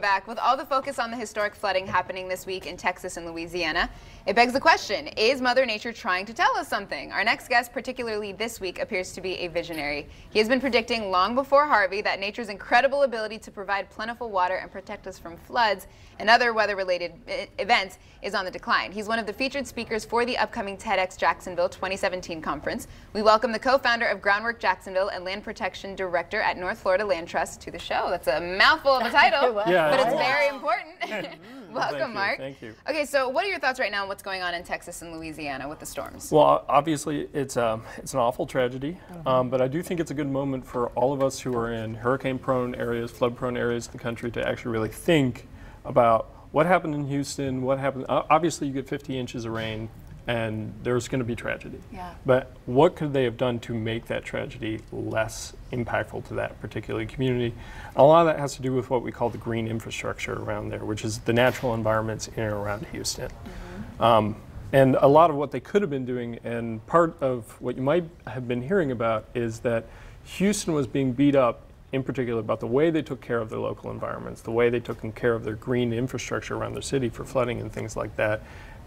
back. With all the focus on the historic flooding happening this week in Texas and Louisiana, it begs the question, is Mother Nature trying to tell us something? Our next guest, particularly this week, appears to be a visionary. He has been predicting long before Harvey that nature's incredible ability to provide plentiful water and protect us from floods and other weather-related events is on the decline. He's one of the featured speakers for the upcoming TEDx Jacksonville 2017 conference. We welcome the co-founder of Groundwork Jacksonville and Land Protection Director at North Florida Land Trust to the show. That's a mouthful of a title, but it's very important. Welcome, Mark. Thank you. Okay, so what are your thoughts right now on what's going on in Texas and Louisiana with the storms? Well, obviously, it's an awful tragedy, but I do think it's a good moment for all of us who are in hurricane-prone areas, flood-prone areas of the country to actually really think about what happened in Houston, what happened. Obviously, you get 50 inches of rain, and there's going to be tragedy. Yeah. But what could they have done to make that tragedy less impactful to that particular community? A lot of that has to do with what we call the green infrastructure around there, which is the natural environments in and around Houston. And a lot of what they could have been doing, and part of what you might have been hearing about, is that Houston was being beat up in particular about the way they took care of their local environments, the way they took care of their green infrastructure around their city for flooding and things like that.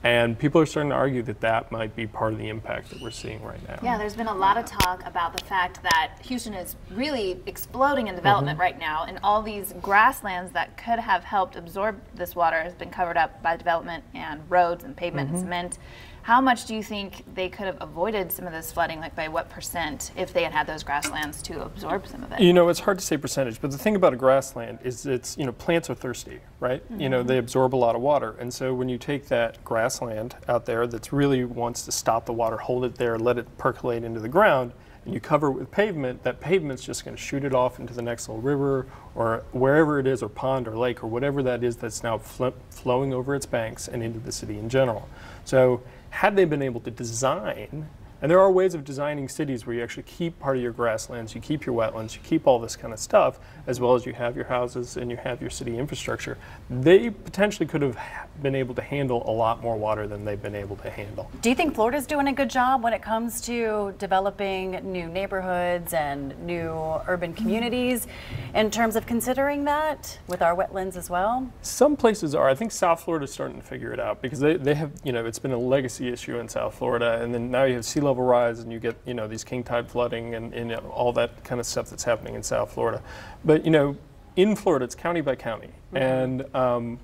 And people are starting to argue that that might be part of the impact that we're seeing right now. Yeah, there's been a lot of talk about the fact that Houston is really exploding in development right now, and all these grasslands that could have helped absorb this water has been covered up by development and roads and pavement and cement. How much do you think they could have avoided some of this flooding, like by what percent, if they had had those grasslands to absorb some of it? You know, it's hard to say percentage, but the thing about a grassland is it's, you know, plants are thirsty, right? You know, they absorb a lot of water. And so when you take that grassland out there that's really wants to stop the water, hold it there, let it percolate into the ground, and you cover it with pavement, that pavement's just going to shoot it off into the next little river or wherever it is, or pond or lake or whatever that is that's now flowing over its banks and into the city in general. So had they been able to design, and there are ways of designing cities where you actually keep part of your grasslands, you keep your wetlands, you keep all this kind of stuff, as well as you have your houses and you have your city infrastructure, they potentially could have been able to handle a lot more water than they've been able to handle. Do you think Florida's doing a good job when it comes to developing new neighborhoods and new urban communities in terms of considering that with our wetlands as well? Some places are. I think South Florida's starting to figure it out because they have, you know, it's been a legacy issue in South Florida, and then now you have sea level rise and you get, you know, these king tide flooding and you know, all that kind of stuff that's happening in South Florida. But, you know, in Florida, it's county by county, and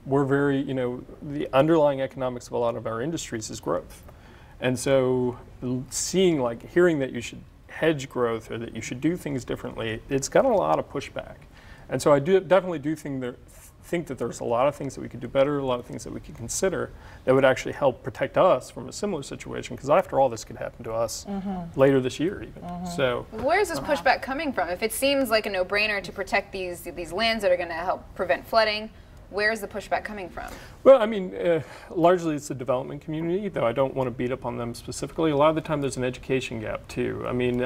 we're very, you know, the underlying economics of a lot of our industries is growth. And so seeing, like, hearing that you should hedge growth or that you should do things differently, it's got a lot of pushback. And so I definitely do think that there's a lot of things that we could do better, a lot of things that we could consider that would actually help protect us from a similar situation, because after all, this could happen to us later this year even. So where is this pushback coming from? If it seems like a no-brainer to protect these lands that are going to help prevent flooding, where is the pushback coming from? Well, I mean, largely it's the development community, though I don't want to beat up on them specifically. A lot of the time there's an education gap too. I mean,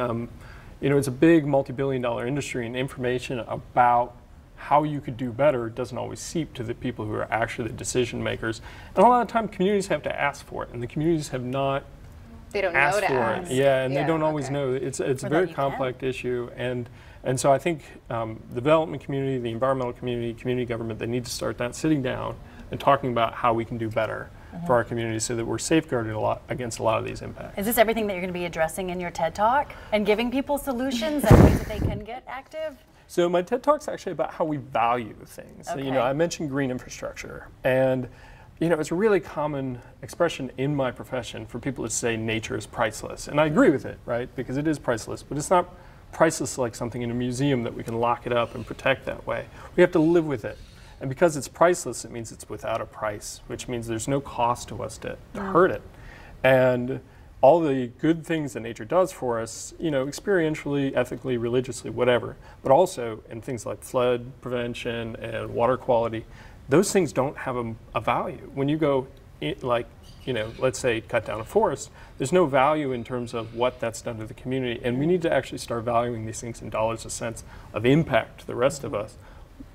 you know, it's a big multi-billion-dollar industry, and information about how you could do better doesn't always seep to the people who are actually the decision makers. And a lot of the time communities have to ask for it, and the communities have not asked for it. Yeah, and they don't always know. It's a very complex issue, and so I think the development community, the environmental community, community government, they need to start sitting down and talking about how we can do better for our community so that we're safeguarded against a lot of these impacts. Is this everything that you're going to be addressing in your TED Talk and giving people solutions and ways that they can get active? So my TED Talk's actually about how we value things. Okay. So, you know, I mentioned green infrastructure, and you know, it's a really common expression in my profession for people to say nature is priceless, and I agree with it, right? Because it is priceless, but it's not priceless like something in a museum that we can lock it up and protect that way. We have to live with it, and because it's priceless, it means it's without a price, which means there's no cost to us to hurt it, and all the good things that nature does for us, you know, experientially, ethically, religiously, whatever, but also in things like flood prevention and water quality, those things don't have a value. When you go, like, you know, let's say cut down a forest, there's no value in terms of what that's done to the community, and we need to actually start valuing these things in dollars a cent of impact to the rest of us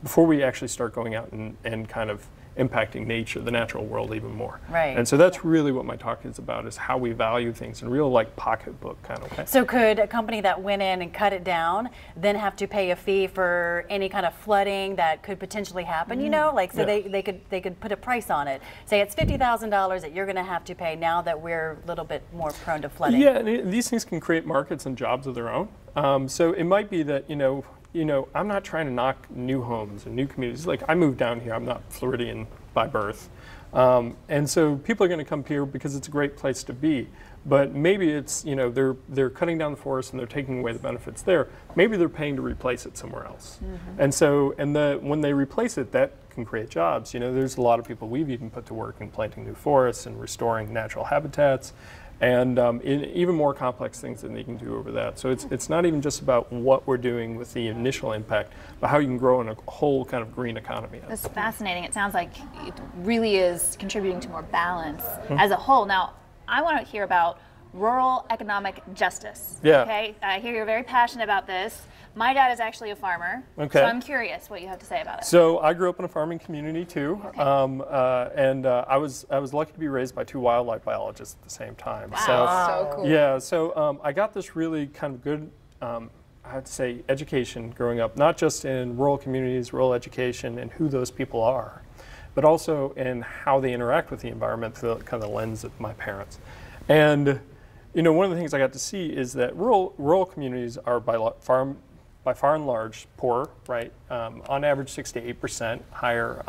before we actually start going out and kind of impacting nature, the natural world, even more. Right. And so that's really what my talk is about, is how we value things in real, like, pocketbook kind of way. So could a company that went in and cut it down then have to pay a fee for any kind of flooding that could potentially happen? You know, like, so they could put a price on it. Say it's $50,000 that you're going to have to pay now that we're a little bit more prone to flooding. Yeah, and these things can create markets and jobs of their own. So it might be that, you know, I'm not trying to knock new homes and new communities. Like, I moved down here. I'm not Floridian by birth. And so people are going to come here because it's a great place to be. But maybe it's, you know, they're cutting down the forest and they're taking away the benefits there. Maybe they're paying to replace it somewhere else. And so, when they replace it, that can create jobs. You know, there's a lot of people we've even put to work in planting new forests and restoring natural habitats, and in even more complex things that they can do over that. So it's not even just about what we're doing with the initial impact, but how you can grow in a whole kind of green economy. That's fascinating. It sounds like it really is contributing to more balance as a whole. Now, I want to hear about rural economic justice. Yeah. Okay. I hear you're very passionate about this. My dad is actually a farmer. Okay. So I'm curious what you have to say about it. So I grew up in a farming community too, Okay. I was lucky to be raised by two wildlife biologists at the same time. Wow. So cool. Yeah, so I got this really kind of good, I'd say, education growing up, not just in rural communities, rural education, and who those people are, but also in how they interact with the environment through the kind of lens of my parents. And you know, one of the things I got to see is that rural communities are by far and large poor, right? On average, 6 to 8% higher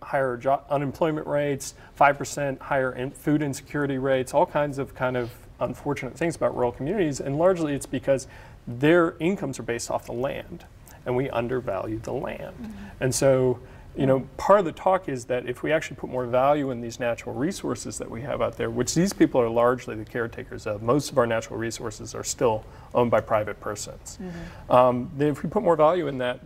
higher unemployment rates, 5% higher food insecurity rates, all kinds of kind of unfortunate things about rural communities, and largely it's because their incomes are based off the land, and we undervalue the land. And so, you know, part of the talk is that if we actually put more value in these natural resources that we have out there, which these people are largely the caretakers of, most of our natural resources are still owned by private persons. Then if we put more value in that,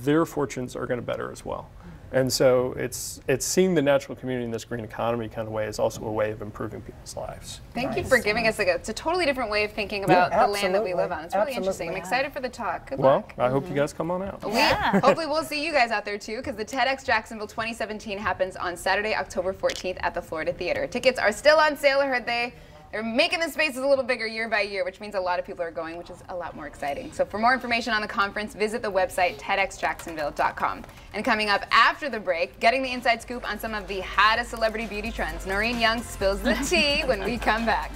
their fortunes are going to better as well. And so it's seeing the natural community in this green economy kind of way is also a way of improving people's lives. Thank you for giving us it's a totally different way of thinking about the land that we live on. It's really interesting. I'm excited for the talk. Good luck. I hope you guys come on out. Hopefully we'll see you guys out there too, because the TEDx Jacksonville 2017 happens on Saturday, October 14th at the Florida Theater. Tickets are still on sale. I heard they're making the spaces a little bigger year by year, which means a lot of people are going, which is a lot more exciting. So for more information on the conference, visit the website TEDxJacksonville.com. And coming up after the break, getting the inside scoop on some of the hottest celebrity beauty trends. Noreen Young spills the tea when we come back.